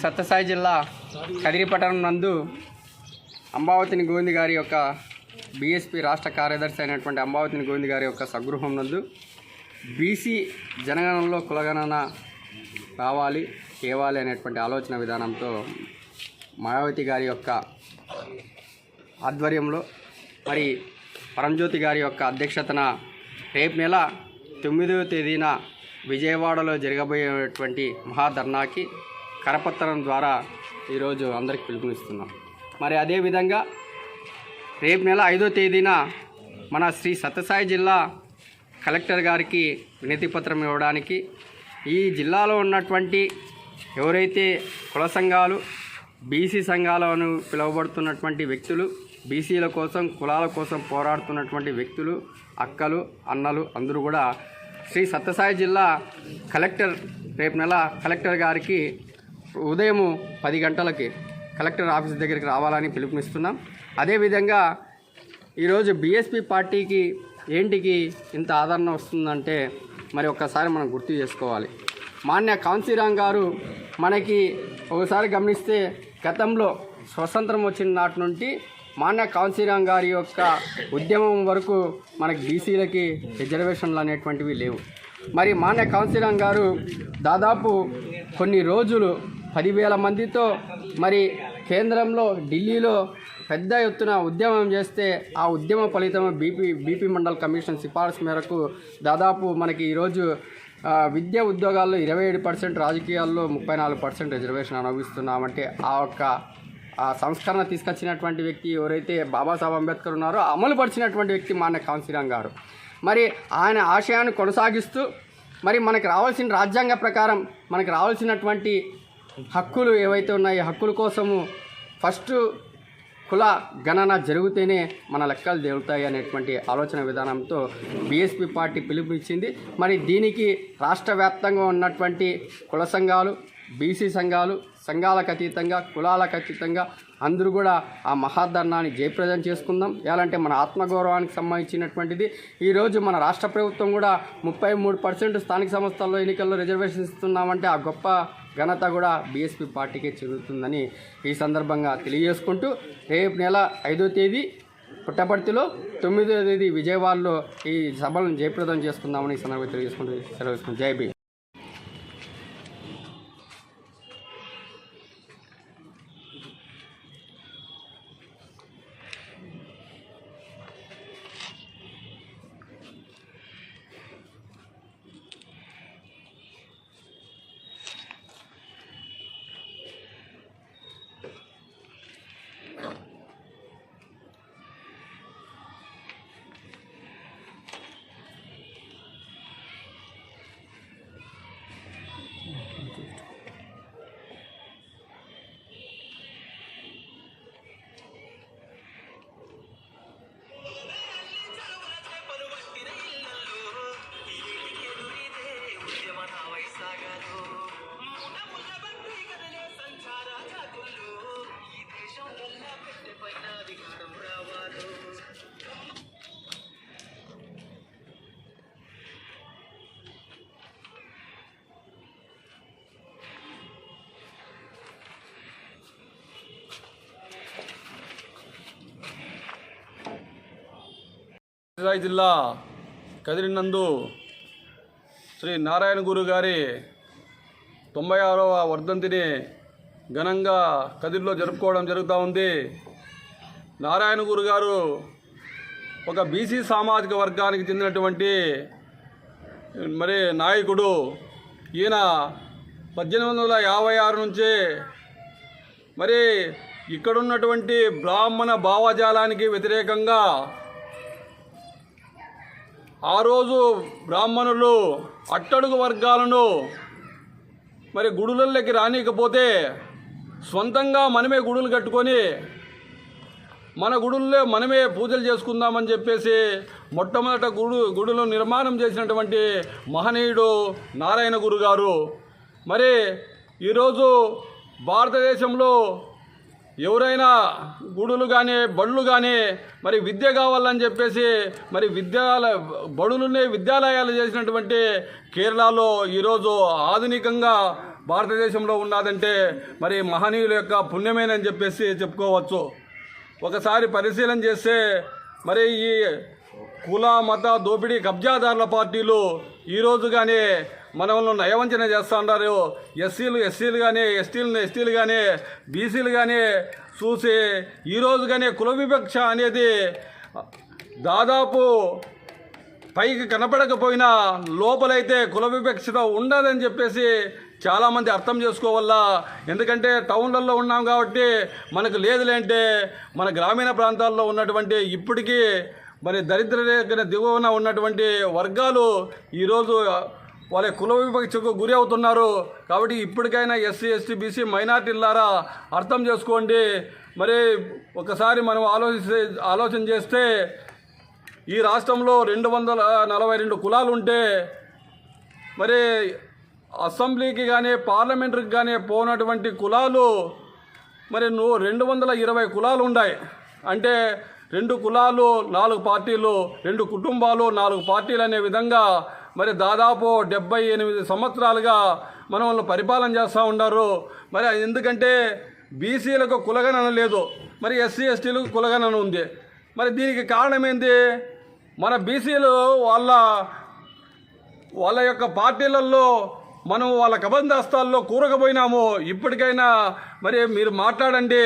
సత్యసాయి జిల్లా కదిరిపట్టణం నందు అంబావతిని గోవింద్ గారి యొక్క బీఎస్పీ రాష్ట్ర కార్యదర్శి అయినటువంటి అంబావతిని గోవింద్ గారి యొక్క స్వగృహం నందు బీసీ జనగణనలో కులగణన రావాలి తేవాలి అనేటువంటి ఆలోచన విధానంతో మాయావతి గారి యొక్క ఆధ్వర్యంలో మరి పరంజ్యోతి గారి యొక్క అధ్యక్షతన రేపు నెల 9వ తేదీన విజయవాడలో జరగబోయేటువంటి మహాధర్నాకి కరపత్రం ద్వారా ఈరోజు అందరికి పిలుపునిస్తున్నాం. మరి అదేవిధంగా రేపు నెల 5వ తేదీన మన శ్రీ సత్యసాయి జిల్లా కలెక్టర్ గారికి వినతి పత్రం ఇవ్వడానికి ఈ జిల్లాలో ఉన్నటువంటి ఎవరైతే కుల సంఘాలు బీసీ సంఘాలను పిలువబడుతున్నటువంటి వ్యక్తులు, బీసీల కోసం కులాల కోసం పోరాడుతున్నటువంటి వ్యక్తులు, అక్కలు అన్నలు అందరూ కూడా శ్రీ సత్యసాయి జిల్లా కలెక్టర్ రేపు నెల కలెక్టర్ గారికి ఉదయం 10 గంటలకి కలెక్టర్ ఆఫీస్ దగ్గరికి రావాలని పిలుపునిస్తున్నాం. అదేవిధంగా ఈరోజు బీఎస్పీ పార్టీకి ఏంటికి ఇంత ఆదరణ వస్తుందంటే మరి ఒక్కసారి మనం గుర్తు చేసుకోవాలి. మాన్య కాంశీరామ్ గారు మనకి ఒకసారి గమనిస్తే గతంలో స్వతంత్రం వచ్చిన నాటి నుండి మాన్య కాంశీరామ్ గారి యొక్క ఉద్యమం వరకు మనకి బీసీలకి రిజర్వేషన్లు అనేటువంటివి లేవు. మరి మాన్య కాంశీరామ్ గారు దాదాపు కొన్ని రోజులు 10,000 మందితో మరి కేంద్రంలో ఢిల్లీలో పెద్ద ఎత్తున ఉద్యమం చేస్తే ఆ ఉద్యమ ఫలితం బీపీ మండల్ కమిషన్ సిఫార్సు మేరకు దాదాపు మనకి ఈరోజు విద్యా ఉద్యోగాల్లో 27%, రాజకీయాల్లో 34% రిజర్వేషన్ అనుభవిస్తున్నామంటే ఆ సంస్కరణ తీసుకొచ్చినటువంటి వ్యక్తి ఎవరైతే బాబాసాహెబ్ అంబేద్కర్ ఉన్నారో అమలుపరిచినటువంటి వ్యక్తి మాన్య కాంశీరామ్ గారు. మరి ఆయన ఆశయాన్ని కొనసాగిస్తూ మరి మనకు రావాల్సిన రాజ్యాంగ ప్రకారం మనకు రావాల్సినటువంటి హక్కులు ఏవైతే ఉన్నాయో హక్కుల కోసము ఫస్ట్ కుల గణన జరిగితేనే మన లెక్కలు తేలుతాయి అనేటువంటి ఆలోచన విధానంతో బీఎస్పీ పార్టీ పిలుపునిచ్చింది. మరి దీనికి రాష్ట్ర వ్యాప్తంగా ఉన్నటువంటి కుల సంఘాలు, బీసీ సంఘాలు, సంఘాలకు అతీతంగా కులాలకు అతీతంగా అందరూ కూడా ఆ మహాధర్నాన్ని జయప్రదం చేసుకుందాం. ఎలాంటి మన ఆత్మగౌరవానికి సంబంధించినటువంటిది. ఈరోజు మన రాష్ట్ర ప్రభుత్వం కూడా 33% స్థానిక సంస్థల్లో ఎన్నికల్లో రిజర్వేషన్ ఇస్తున్నామంటే ఆ గొప్ప ఘనత కూడా బీఎస్పీ పార్టీకే చెందుతుందని ఈ సందర్భంగా తెలియజేసుకుంటూ రేపు నెల 5వ తేదీ పుట్టపర్తిలో 9వ తేదీ విజయవాడలో ఈ సభలను జయప్రదం చేసుకుందామని ఈ సందర్భంగా తెలియజేసుకుంటూ సెలవు. జై భీమ్. సత్యసాయి జిల్లా కదిరి నందు శ్రీ నారాయణ గురు గారి 96వ వర్ధంతిని ఘనంగా కదిరిలో జరుపుకోవడం జరుగుతూ ఉంది. నారాయణ గురు గారు ఒక బీసీ సామాజిక వర్గానికి చెందినటువంటి మరి నాయకుడు. ఈయన 1856 నుంచే మరి ఇక్కడున్నటువంటి బ్రాహ్మణ భావజాలానికి వ్యతిరేకంగా ఆ రోజు బ్రాహ్మణులు అట్టడుగు వర్గాలను మరి గుడులలోకి రానికపోతే సొంతంగా మనమే గుడులు కట్టుకొని మన గుడుల్లో మనమే పూజలు చేసుకుందామని చెప్పేసి మొట్టమొదట గుడులు నిర్మాణం చేసినటువంటి మహనీయుడు నారాయణ గురు గారు. మరి ఈరోజు భారతదేశంలో ఎవరైనా గుడులు కానీ బడులు కానీ మరి విద్య కావాలని చెప్పేసి మరి విద్యాలయాలు చేసినటువంటి కేరళలో ఈరోజు ఆధునికంగా భారతదేశంలో ఉన్నదంటే మరి మహనీయుల యొక్క పుణ్యమేనని చెప్పేసి చెప్పుకోవచ్చు. ఒకసారి పరిశీలన చేస్తే మరి ఈ కుల మత దోపిడీ కబ్జాదారుల పార్టీలు ఈరోజుగానే మనల్ని నయవంచన చేస్తూ ఉన్నారు. ఎస్సీలు కానీ ఎస్టీలు కానీ బీసీలు కానీ చూసి ఈరోజుగానే కుల వివక్ష అనేది దాదాపు పైకి కనపడకపోయినా లోపలైతే కుల వివక్షత ఉండదని చెప్పేసి చాలామంది అర్థం చేసుకోవాలా. ఎందుకంటే టౌన్లలో ఉన్నాం కాబట్టి మనకు లేదులేంటే మన గ్రామీణ ప్రాంతాల్లో ఉన్నటువంటి ఇప్పటికీ మరి దరిద్ర రేఖన దిగువన ఉన్నటువంటి వర్గాలు ఈరోజు వాళ్ళ కుల వివక్షకు గురి అవుతున్నారు. కాబట్టి ఇప్పటికైనా ఎస్సీ ఎస్టీ బీసీ మైనార్టీలారా అర్థం చేసుకోండి. మరి ఒకసారి మనం ఆలోచన చేస్తే ఈ రాష్ట్రంలో 242 కులాలు ఉంటే మరి అసెంబ్లీకి కానీ పార్లమెంటరీకి కానీ పోనటువంటి కులాలు మరి 220 కులాలు ఉన్నాయి. అంటే 2 కులాలు 4 పార్టీలు, 2 కుటుంబాలు 4 పార్టీలు అనే విధంగా మరి దాదాపు 78 సంవత్సరాలుగా మనల్ని పరిపాలన చేస్తూ ఉన్నారు. మరి ఎందుకంటే బీసీలకు కులగణన లేదు, మరి ఎస్సీ ఎస్టీలకు కులగణన ఉంది. మరి దీనికి కారణం ఏంటి? మన బీసీలు వాళ్ళ యొక్క పార్టీలలో మనం వాళ్ళ కబందాస్తాల్లో కూరకపోయినాము. ఇప్పటికైనా మరి మీరు మాట్లాడండి,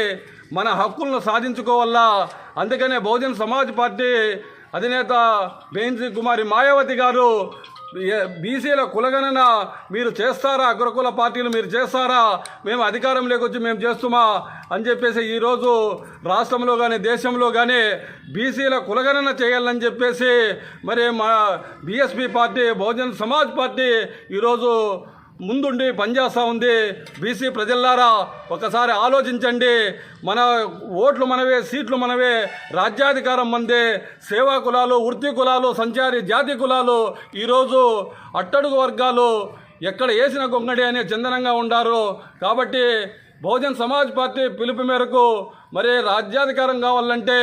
మన హక్కులను సాధించుకోవాలా. అందుకనే బహుజన్ సమాజ్ పార్టీ అధినేత బెంజీ కుమారి మాయావతి గారు బీసీల కులగణన మీరు చేస్తారా, అగ్రకుల పార్టీలు మీరు చేస్తారా, మేము అధికారంలోకి వచ్చి మేము చేస్తుమా అని చెప్పేసి ఈరోజు రాష్ట్రంలో కానీ దేశంలో కానీ బీసీల కులగణన చేయాలని చెప్పేసి మరి మా BSP party Bahujan Samaj party ఈరోజు ముందుండి పనిచేస్తూ ఉంది. బీసీ ప్రజల్లారా ఒకసారి ఆలోచించండి. మన ఓట్లు మనవే, సీట్లు మనవే, రాజ్యాధికారం మందే. సేవా కులాలు, వృత్తి కులాలు, సంచారి జాతి కులాలు ఈరోజు అట్టడుగు వర్గాలు ఎక్కడ వేసిన గొంగడి అనే చందనంగా ఉండారు. కాబట్టి బహుజన్ సమాజ్ పార్టీ పిలుపు మేరకు మరి రాజ్యాధికారం కావాలంటే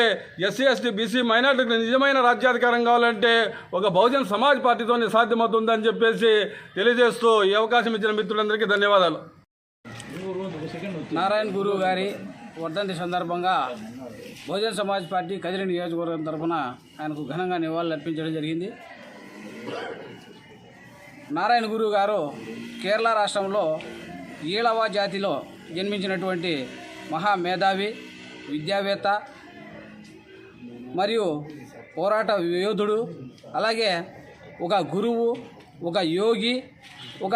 ఎస్సీ ఎస్టీ బీసీ మైనార్టీకి నిజమైన రాజ్యాధికారం కావాలంటే ఒక బహుజన్ సమాజ్ పార్టీతోనే సాధ్యమవుతుందని చెప్పేసి తెలియజేస్తూ ఈ అవకాశం ఇచ్చిన మిత్రులందరికీ ధన్యవాదాలు. నారాయణ గురువు గారి వర్ధంతి సందర్భంగా బహుజన్ సమాజ్ పార్టీ కదిరి నియోజకవర్గం తరఫున ఆయనకు ఘనంగా నివాళులు అర్పించడం జరిగింది. నారాయణ గురువు గారు కేరళ రాష్ట్రంలో ఈళవ జాతిలో జన్మించినటువంటి మహా మేధావి, విద్యావేత్త మరియు పోరాట యోధుడు, అలాగే ఒక గురువు, ఒక యోగి, ఒక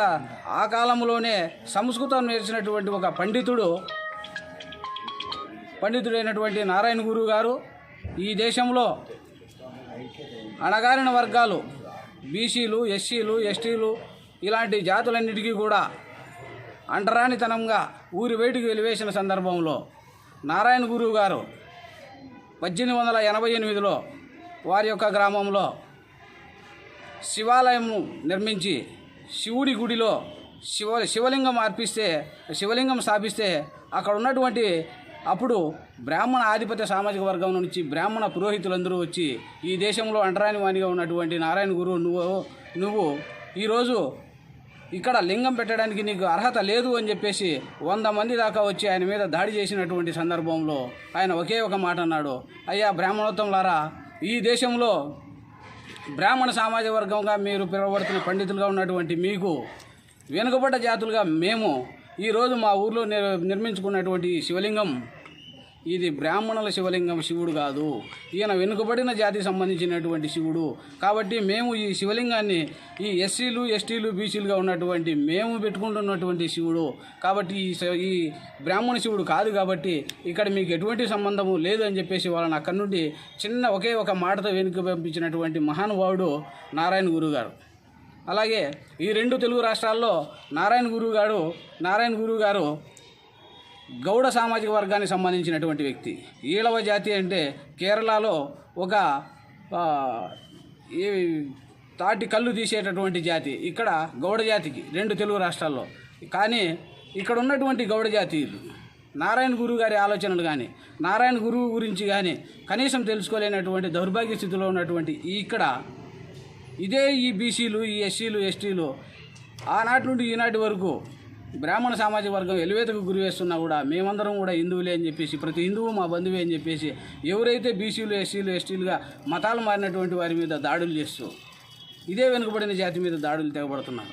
ఆ కాలంలోనే సంస్కృతం నేర్చినటువంటి ఒక పండితుడైనటువంటి నారాయణ గురువు గారు ఈ దేశంలో అణగారిన వర్గాలు బీసీలు, ఎస్సీలు, ఎస్టీలు ఇలాంటి జాతులన్నిటికీ కూడా అంటరానితనంగా ఊరి బయటికి వెలివేసిన సందర్భంలో నారాయణ గురువు గారు 1888లో వారి యొక్క గ్రామంలో శివాలయం నిర్మించి శివుడి గుడిలో శివలింగం స్థాపిస్తే అక్కడ ఉన్నటువంటి అప్పుడు బ్రాహ్మణ ఆధిపత్య సామాజిక వర్గం నుంచి బ్రాహ్మణ పురోహితులందరూ వచ్చి ఈ దేశంలో అంటరాని వాణిగా ఉన్నటువంటి నారాయణ గురువు నువ్వు ఈరోజు ఇక్కడ లింగం పెట్టడానికి నీకు అర్హత లేదు అని చెప్పేసి 100 మంది దాకా వచ్చి ఆయన మీద దాడి చేసినటువంటి సందర్భంలో ఆయన ఒకే ఒక మాట అన్నాడు, అయ్యా బ్రాహ్మణోత్తములారా, ఈ దేశంలో బ్రాహ్మణ సామాజిక వర్గంగా మీరు పిలువబడుతున్న పండితులుగా ఉన్నటువంటి మీకు వెనుకబడ్డ జాతులుగా మేము ఈరోజు మా ఊర్లో నిర్మించుకున్నటువంటి శివలింగం ఇది బ్రాహ్మణుల శివలింగం, శివుడు కాదు. ఈయన వెనుకబడిన జాతికి సంబంధించినటువంటి శివుడు. కాబట్టి మేము ఈ శివలింగాన్ని ఈ ఎస్సీలు, ఎస్టీలు, బీసీలుగా ఉన్నటువంటి మేము పెట్టుకుంటున్నటువంటి శివుడు. కాబట్టి ఈ బ్రాహ్మణ శివుడు కాదు. కాబట్టి ఇక్కడ మీకు ఎటువంటి సంబంధము లేదు అని చెప్పేసి వాళ్ళని అక్కడి నుండి ఒకే ఒక మాటతో వెనుక పంపించినటువంటి మహానుభావుడు నారాయణ గురువు గారు. అలాగే ఈ 2 తెలుగు రాష్ట్రాల్లో నారాయణ గురువు గారు గౌడ సామాజిక వర్గానికి సంబంధించినటువంటి వ్యక్తి. ఈళవ జాతి అంటే కేరళలో ఒక తాటి కళ్ళు తీసేటటువంటి జాతి. ఇక్కడ గౌడ జాతికి 2 తెలుగు రాష్ట్రాల్లో. కానీ ఇక్కడ ఉన్నటువంటి గౌడ జాతీయులు నారాయణ గురువు గారి ఆలోచనలు కానీ నారాయణ గురువు గురించి కానీ కనీసం తెలుసుకోలేనటువంటి దౌర్భాగ్య స్థితిలో ఉన్నటువంటి ఈ బీసీలు, ఈ ఎస్సీలు, ఎస్టీలు ఆనాటి నుండి ఈనాటి వరకు బ్రాహ్మణ సామాజిక వర్గం ఎలివేతకు గురి వేస్తున్నా కూడా మేమందరం కూడా హిందువులే అని చెప్పేసి, ప్రతి హిందువు మా బంధువే అని చెప్పేసి ఎవరైతే బీసీలు ఎస్సీలు ఎస్టీలుగా మతాలు మారినటువంటి వారి మీద దాడులు చేస్తూ ఇదే వెనుకబడిన జాతి మీద దాడులు తెగబడుతున్నారు.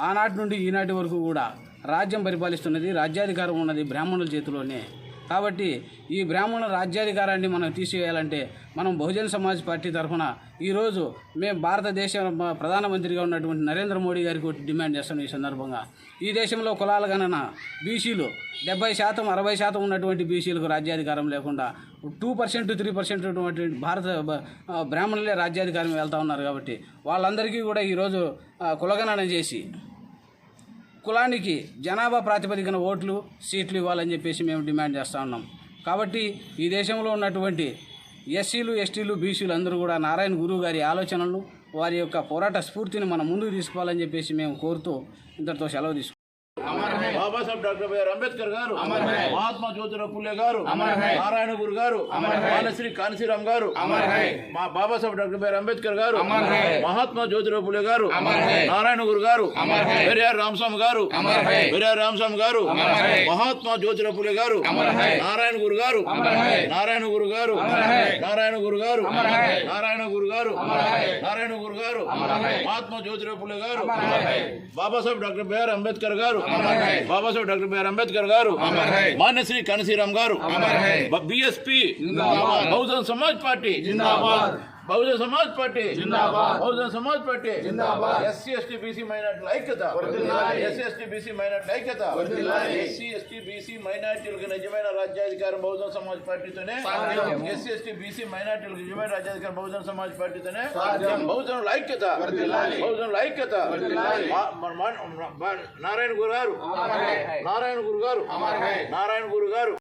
ఆనాటి నుండి ఈనాటి వరకు కూడా రాజ్యం పరిపాలిస్తున్నది, రాజ్యాధికారం ఉన్నది బ్రాహ్మణుల చేతిలోనే. కాబట్టి ఈ బ్రాహ్మణ రాజ్యాధికారాన్ని మనం తీసివేయాలంటే మనం బహుజన్ సమాజ్ పార్టీ తరఫున ఈరోజు మేము భారతదేశ ప్రధానమంత్రిగా ఉన్నటువంటి నరేంద్ర మోడీ గారికి ఒకటి డిమాండ్ చేస్తున్నాం. ఈ సందర్భంగా ఈ దేశంలో కులాల గణన బీసీలు 70%, 60% ఉన్నటువంటి బీసీలకు రాజ్యాధికారం లేకుండా 2%, 3% ఉన్నటువంటి భారత బ్రాహ్మణులే రాజ్యాధికారం వెళ్తూ ఉన్నారు. కాబట్టి వాళ్ళందరికీ కూడా ఈరోజు కులగణన చేసి కులానికి జనాభా ప్రాతిపదికన ఓట్లు సీట్లు ఇవ్వాలని చెప్పేసి మేము డిమాండ్ చేస్తూ ఉన్నాం. కాబట్టి ఈ దేశంలో ఉన్నటువంటి ఎస్సీలు ఎస్టీలు బీసీలు అందరూ కూడా నారాయణ గురువు గారి ఆలోచనలను వారి యొక్క పోరాట స్ఫూర్తిని మనం ముందుకు తీసుకోవాలని చెప్పేసి మేము కోరుతూ ఇంతటితో సెలవు తీసుకుంటాం. బాబాసాహెబ్ డాక్టర్ బిఆర్ అంబేద్కర్ గారు, మహాత్మా జ్యోతిరావు పుల్లే గారు, నారాయణ గురు గారు, బాలశ్రీ కాన్సీరామ్ గారు, మా బాబాసాహెబ్ డాక్టర్ బిఆర్ అంబేద్కర్ గారు, మహాత్మా జ్యోతిరావు పుల్లే గారు, నారాయణ గురు గారు, పెరియార్ రామస్వామి గారు, మహాత్మా జ్యోతిరావు పుల్లే గారు, నారాయణ గురు గారు, నారాయణ గురు గారు, మహాత్మా జ్యోతిరావు పుల్లే గారు, బాబాసాహెబ్ డాక్టర్ బిఆర్ అంబేద్కర్ గారు, మాన్యశ్రీ కాన్సీరామ్ గారు, BSP Bahujan Samaj party Bahujan Samaj party SC ST BC మైనార్టీల ఐక్యత, ఎస్సీ ఎస్టీ బీసీ మైనార్టీలకు నిజమైన రాజ్యాధికారం బహుజన్ సమాజ్ పార్టీతోనే, ఎస్సీ ఎస్టీ బీసీ మైనార్టీలకు నిజమైన రాజ్యాధికారం బహుజన్ సమాజ్ పార్టీతోనే, బహుజనుల ఐక్యత నారాయణ గురు గారు.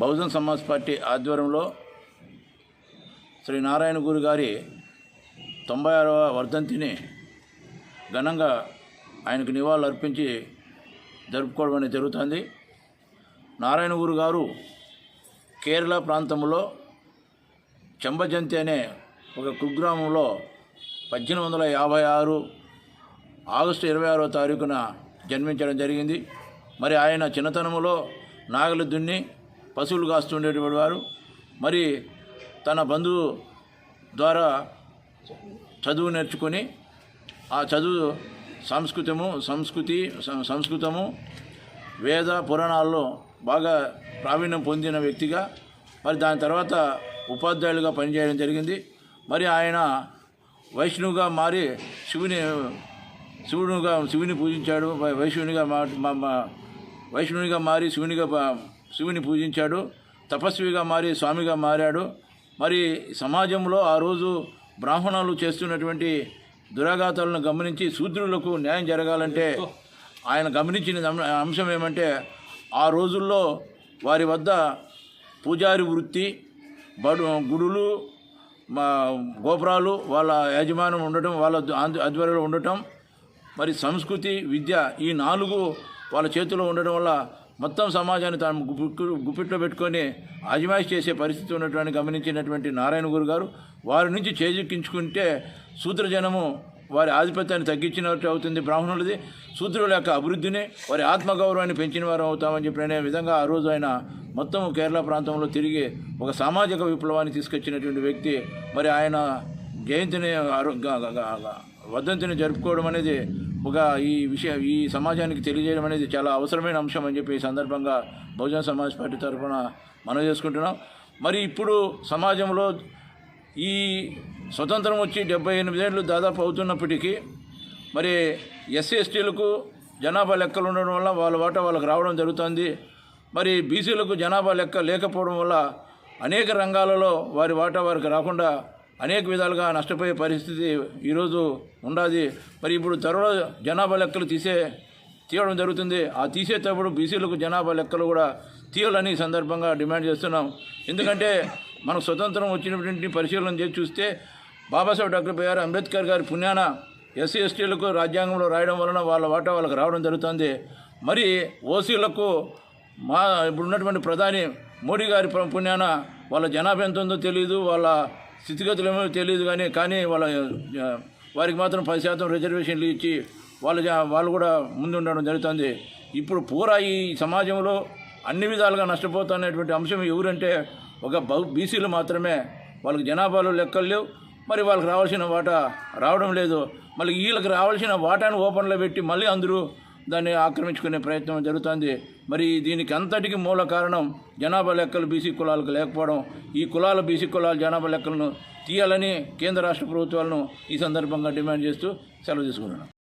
బహుజన్ సమాజ్ పార్టీ ఆధ్వర్యంలో శ్రీ నారాయణ గురు గారి 96వ వర్ధంతిని ఘనంగా ఆయనకు నివాళులు అర్పించి జరుపుకోవడం అనేది జరుగుతుంది. నారాయణ గురు గారు కేరళ ప్రాంతంలో చెంబజంతి అనే ఒక కుగ్రామంలో 1856 ఆగస్టు 26వ తారీఖున జన్మించడం జరిగింది. మరి ఆయన చిన్నతనంలో నాగలి దున్ని పశువులు కాస్తుండేటువంటి వారు. మరి తన బంధువు ద్వారా చదువు నేర్చుకొని ఆ చదువు సంస్కృతము వేద పురాణాల్లో బాగా ప్రావీణ్యం పొందిన వ్యక్తిగా మరి దాని తర్వాత ఉపాధ్యాయులుగా పనిచేయడం జరిగింది. మరి ఆయన వైష్ణవుగా మారి శివుని పూజించాడు. వైష్ణవునిగా మారి శివుని పూజించాడు. తపస్విగా మారి స్వామిగా మారాడు. మరి సమాజంలో ఆ రోజు బ్రాహ్మణులు చేస్తున్నటువంటి దురాఘాతాలను గమనించి శూద్రులకు న్యాయం జరగాలంటే ఆయన గమనించిన అంశం ఏమంటే ఆ రోజుల్లో వారి వద్ద పూజారి వృత్తి, గుడులు, గోపురాలు వాళ్ళ యాజమాన్యం ఉండటం, వాళ్ళ ఆధ్వర్యంలో ఉండటం, మరి సంస్కృతి, విద్య ఈ 4 వాళ్ళ చేతిలో ఉండడం వల్ల మొత్తం సమాజాన్ని తాను గుప్పిట్లో పెట్టుకొని అజమాయిష్ చేసే పరిస్థితి ఉన్నటువంటి గమనించినటువంటి నారాయణ గురు గారు వారి నుంచి చేజిక్కించుకుంటే శూద్రజనము వారి ఆధిపత్యాన్ని తగ్గించినట్టు అవుతుంది బ్రాహ్మణులది. శూద్రుల యొక్క అభివృద్ధిని, వారి ఆత్మగౌరవాన్ని పెంచిన వారు అవుతామని చెప్పి అనే విధంగా ఆ రోజు ఆయన మొత్తం కేరళ ప్రాంతంలో తిరిగి ఒక సామాజిక విప్లవాన్ని తీసుకొచ్చినటువంటి వ్యక్తి. మరి ఆయన జయంతిని వర్ధంతిని జరుపుకోవడం అనేది ఈ సమాజానికి తెలియజేయడం అనేది చాలా అవసరమైన అంశం అని చెప్పి ఈ సందర్భంగా బహుజన్ సమాజ్ పార్టీ తరఫున మనం చేసుకుంటున్నాం. మరి ఇప్పుడు సమాజంలో ఈ స్వతంత్రం వచ్చి 78 ఏళ్ళు దాదాపు అవుతున్నప్పటికీ మరి ఎస్సీ ఎస్టీలకు జనాభా లెక్కలు ఉండడం వల్ల వాళ్ళ వాటా వాళ్ళకు రావడం జరుగుతుంది. మరి బీసీలకు జనాభా లెక్క లేకపోవడం వల్ల అనేక రంగాలలో వారి వాటా వారికి రాకుండా అనేక విధాలుగా నష్టపోయే పరిస్థితి ఈరోజు ఉండాది. మరి ఇప్పుడు త్వరలో జనాభా లెక్కలు తీయడం జరుగుతుంది. ఆ తీసేటప్పుడు బీసీలకు జనాభా లెక్కలు కూడా తీయాలని సందర్భంగా డిమాండ్ చేస్తున్నాం. ఎందుకంటే మనకు స్వతంత్రం వచ్చినటువంటి పరిశీలన చేసి చూస్తే బాబాసాహెబ్ డాక్టర్ బిఆర్ అంబేద్కర్ గారి పుణ్యాన ఎస్సీ ఎస్టీలకు రాజ్యాంగంలో రాయడం వలన వాళ్ళ వాటా వాళ్ళకి రావడం జరుగుతుంది. మరి ఓసీలకు ఇప్పుడున్నటువంటి ప్రధాని మోడీ గారి పుణ్యాన వాళ్ళ జనాభా ఎంత ఉందో తెలియదు, వాళ్ళ స్థితిగతులు ఏమో తెలియదు. కానీ వారికి మాత్రం 10% రిజర్వేషన్లు ఇచ్చి వాళ్ళు కూడా ముందుండడం జరుగుతుంది. ఇప్పుడు పూరా ఈ సమాజంలో అన్ని విధాలుగా నష్టపోతున్నటువంటి అంశం ఎవరంటే ఒక బీసీలు మాత్రమే. వాళ్ళకి జనాభాలో లెక్కలు లేవు, మరి వాళ్ళకి రావాల్సిన వాటా రావడం లేదు. మళ్ళీ వీళ్ళకి రావాల్సిన వాటాను ఓపెన్లో పెట్టి మళ్ళీ అందరూ దాన్ని ఆక్రమించుకునే ప్రయత్నం జరుగుతుంది. మరి దీనికి అంతటికి మూల కారణం జనాభా లెక్కలు బీసీ కులాలకు లేకపోవడం. ఈ కులాల బీసీ కులాల జనాభా లెక్కలను తీయాలని కేంద్ర రాష్ట్ర ప్రభుత్వాలను ఈ సందర్భంగా డిమాండ్ చేస్తూ సెలవు తీసుకున్నాను.